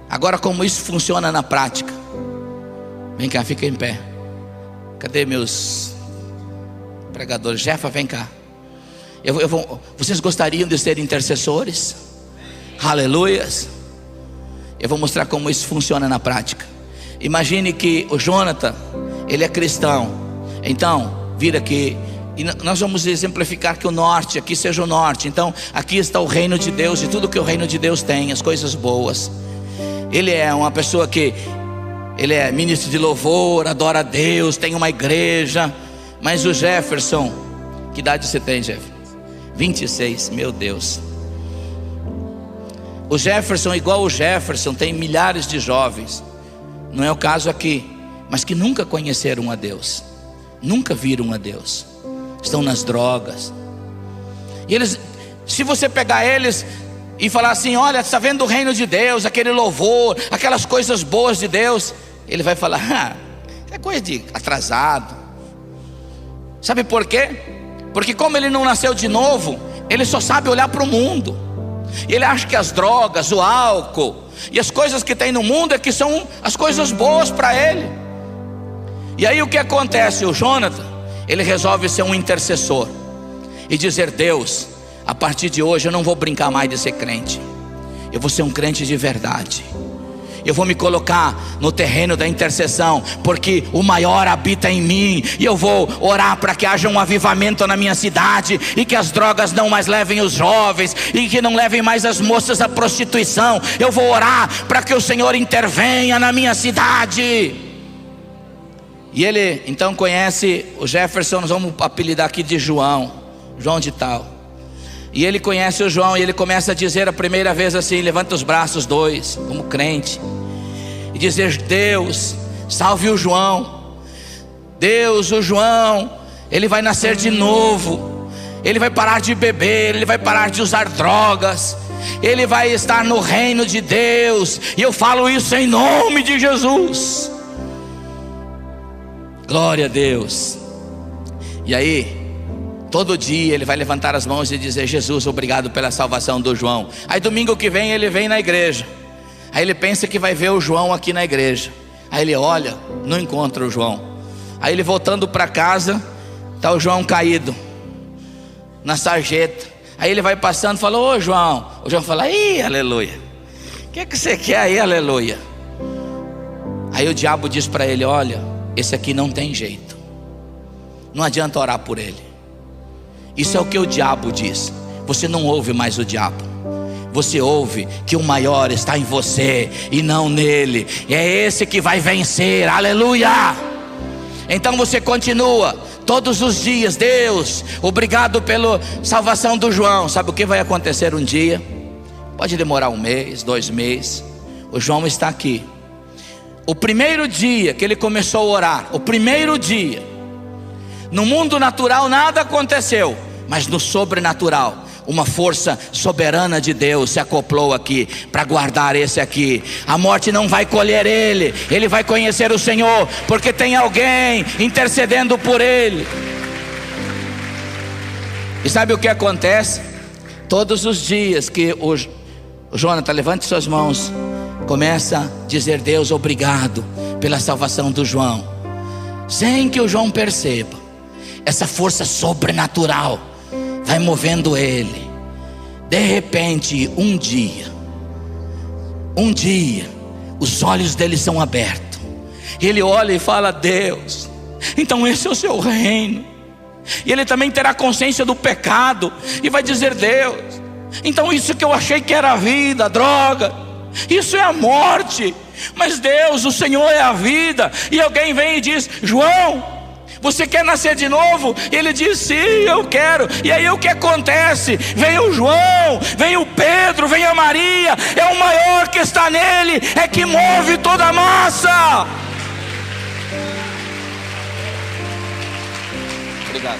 Agora, como isso funciona na prática? Vem cá, fica em pé. Cadê meus pregadores? Jefa, vem cá. Vocês gostariam de ser intercessores? Aleluias! Eu vou mostrar como isso funciona na prática. Imagine que o Jonathan, ele é cristão. Então, vira aqui. E nós vamos exemplificar que o norte, aqui seja o norte. Então aqui está o reino de Deus, e tudo que o reino de Deus tem, as coisas boas. Ele é uma pessoa que ele é ministro de louvor, adora a Deus, tem uma igreja. Mas o Jefferson, que idade você tem, Jefferson? 26, meu Deus. O Jefferson, igual o Jefferson, tem milhares de jovens, não é o caso aqui, mas que nunca conheceram a Deus, nunca viram a Deus, estão nas drogas. E eles, se você pegar eles e falar assim: olha, está vendo o reino de Deus, aquele louvor, aquelas coisas boas de Deus, ele vai falar: é coisa de atrasado. Sabe por quê? Porque como ele não nasceu de novo, ele só sabe olhar para o mundo. E ele acha que as drogas, o álcool e as coisas que tem no mundo é que são as coisas boas para ele. E aí o que acontece? O Jonathan, ele resolve ser um intercessor e dizer: Deus, a partir de hoje eu não vou brincar mais de ser crente, eu vou ser um crente de verdade. Eu vou me colocar no terreno da intercessão, porque o maior habita em mim. E eu vou orar para que haja um avivamento na minha cidade, e que as drogas não mais levem os jovens, e que não levem mais as moças à prostituição. Eu vou orar para que o Senhor intervenha na minha cidade. E ele então conhece o Jefferson, nós vamos apelidar aqui de João de tal. E ele conhece o João, e ele começa a dizer a primeira vez assim: levanta os braços, dois, como crente, e dizer: Deus, salve o João. Deus, o João, ele vai nascer de novo, ele vai parar de beber, ele vai parar de usar drogas, ele vai estar no reino de Deus. E eu falo isso em nome de Jesus. Glória a Deus. E aí, todo dia ele vai levantar as mãos e dizer: Jesus, obrigado pela salvação do João. Aí domingo que vem ele vem na igreja. Aí ele pensa que vai ver o João aqui na igreja. Aí ele olha, não encontra o João. Aí ele voltando para casa, está o João caído na sarjeta. Aí ele vai passando e fala: ô João. O João fala: ih, aleluia, o que você quer aí, aleluia? Aí o diabo diz para ele: olha, esse aqui não tem jeito, não adianta orar por ele. Isso é o que o diabo diz. Você não ouve mais o diabo, você ouve que o maior está em você e não nele. E é esse que vai vencer, aleluia. Então você continua todos os dias: Deus, obrigado pela salvação do João. Sabe o que vai acontecer um dia? Pode demorar 1 mês, 2 meses. O João está aqui. O primeiro dia que ele começou a orar, o primeiro dia, no mundo natural nada aconteceu, mas no sobrenatural, uma força soberana de Deus se acoplou aqui para guardar esse aqui. A morte não vai colher ele, ele vai conhecer o Senhor, porque tem alguém intercedendo por ele. E sabe o que acontece? Todos os dias que o Jonathan, levante suas mãos, começa a dizer: Deus, obrigado pela salvação do João, sem que o João perceba, essa força sobrenatural vai movendo ele. De repente, um dia, os olhos dele são abertos. Ele olha e fala: Deus, então esse é o seu reino. E ele também terá consciência do pecado e vai dizer: Deus, então isso que eu achei que era a vida, a droga, isso é a morte. Mas Deus, o Senhor é a vida. E alguém vem e diz: João, você quer nascer de novo? E ele diz: sim, eu quero. E aí o que acontece? Vem o João, vem o Pedro, vem a Maria. É o maior que está nele, é que move toda a massa. Obrigado.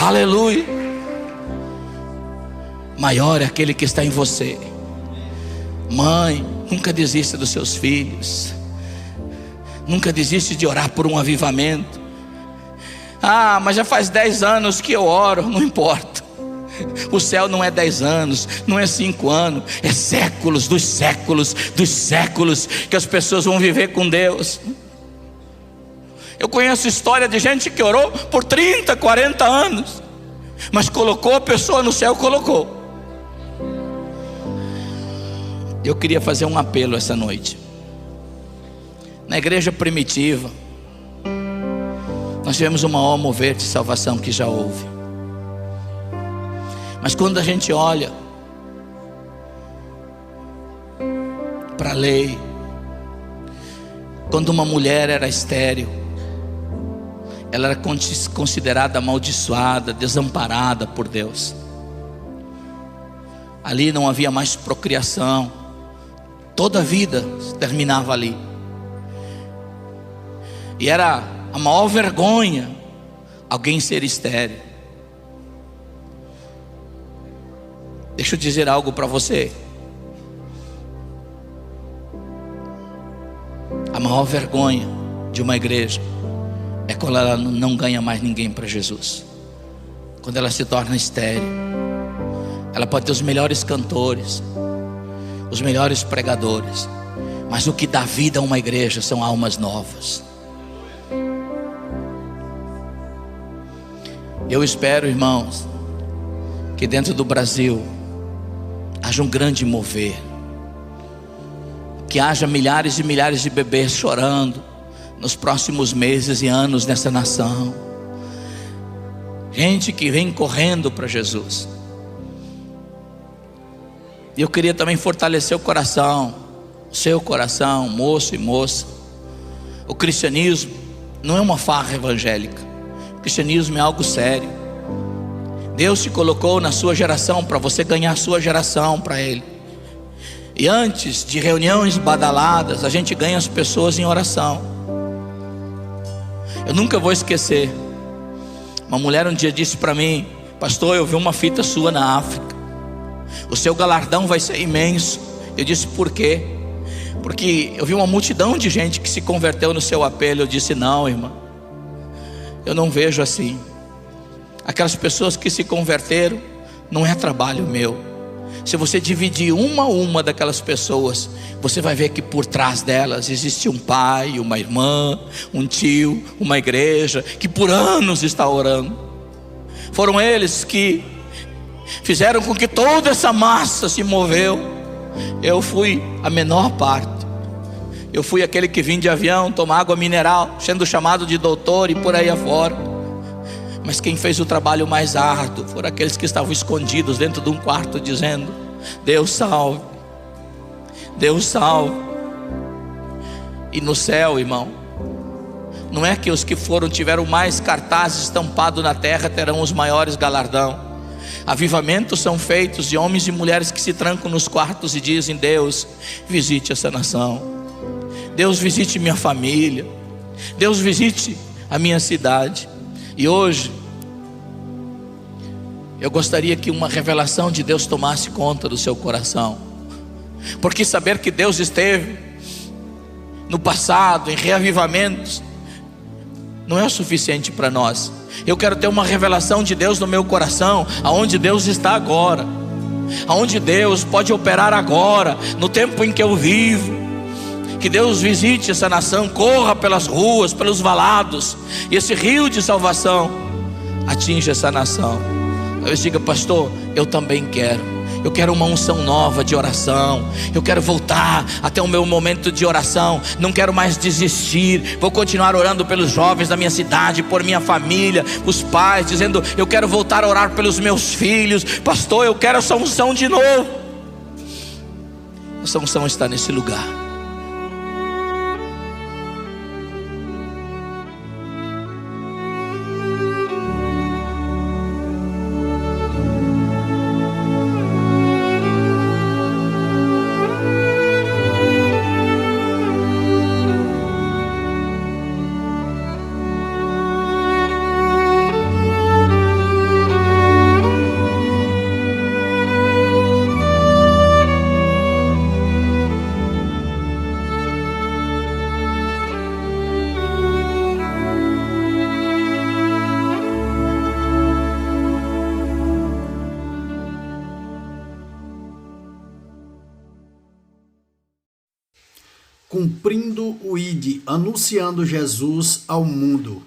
Aleluia. Maior é aquele que está em você. Mãe, nunca desista dos seus filhos. Nunca desiste de orar por um avivamento. Ah, mas já faz 10 anos que eu oro. Não importa. O céu não é 10 anos, não é 5 anos, é séculos dos séculos dos séculos que as pessoas vão viver com Deus. Eu conheço história de gente que orou por 30, 40 anos, mas colocou a pessoa no céu, colocou. Eu queria fazer um apelo essa noite. Na igreja primitiva, nós tivemos o maior mover de salvação que já houve. Mas quando a gente olha para a lei, Quando uma mulher era estéril, ela era considerada amaldiçoada, desamparada por Deus. Ali não havia mais procriação, toda a vida terminava ali. E era a maior vergonha alguém ser estéril. Deixa eu dizer algo para você. A maior vergonha de uma igreja é quando ela não ganha mais ninguém para Jesus. Quando ela se torna estéril. Ela pode ter os melhores cantores, os melhores pregadores, mas o que dá vida a uma igreja são almas novas. Eu espero, irmãos, que dentro do Brasil haja um grande mover, que haja milhares e milhares de bebês chorando nos próximos meses e anos nessa nação. Gente que vem correndo para Jesus. E eu queria também fortalecer o coração, o seu coração, moço e moça. O cristianismo não é uma farra evangélica. O cristianismo é algo sério. Deus te colocou na sua geração para você ganhar a sua geração para Ele. E antes de reuniões badaladas, a gente ganha as pessoas em oração. Eu nunca vou esquecer. Uma mulher um dia disse para mim: pastor, eu vi uma fita sua na África. O seu galardão vai ser imenso. Eu disse: por quê? Porque eu vi uma multidão de gente que se converteu no seu apelo. Eu disse: não, irmã, eu não vejo assim. Aquelas pessoas que se converteram não é trabalho meu. Se você dividir uma a uma daquelas pessoas, você vai ver que por trás delas existe um pai, uma irmã, um tio, uma igreja que por anos está orando. Foram eles que fizeram com que toda essa massa se moveu. Eu fui a menor parte. Eu fui aquele que vim de avião tomar água mineral, sendo chamado de doutor e por aí afora. Mas quem fez o trabalho mais árduo foram aqueles que estavam escondidos dentro de um quarto dizendo: Deus salve, Deus salve. E no céu, irmão, não é que os que tiveram mais cartazes estampados na terra terão os maiores galardão. Avivamentos são feitos de homens e mulheres que se trancam nos quartos e dizem: Deus, visite essa nação, Deus, visite minha família, Deus, visite a minha cidade. E hoje eu gostaria que uma revelação de Deus tomasse conta do seu coração, porque saber que Deus esteve no passado em reavivamentos não é o suficiente para nós. Eu quero ter uma revelação de Deus no meu coração, aonde Deus está agora, aonde Deus pode operar agora, no tempo em que eu vivo. Que Deus visite essa nação, corra pelas ruas, pelos valados, e esse rio de salvação atinja essa nação. Talvez diga: pastor, eu também quero. Eu quero uma unção nova de oração. Eu quero voltar até o meu momento de oração. Não quero mais desistir. Vou continuar orando pelos jovens da minha cidade, por minha família, os pais, dizendo: eu quero voltar a orar pelos meus filhos. Pastor, eu quero essa unção de novo. Essa unção está nesse lugar. Cumprindo o ID, anunciando Jesus ao mundo.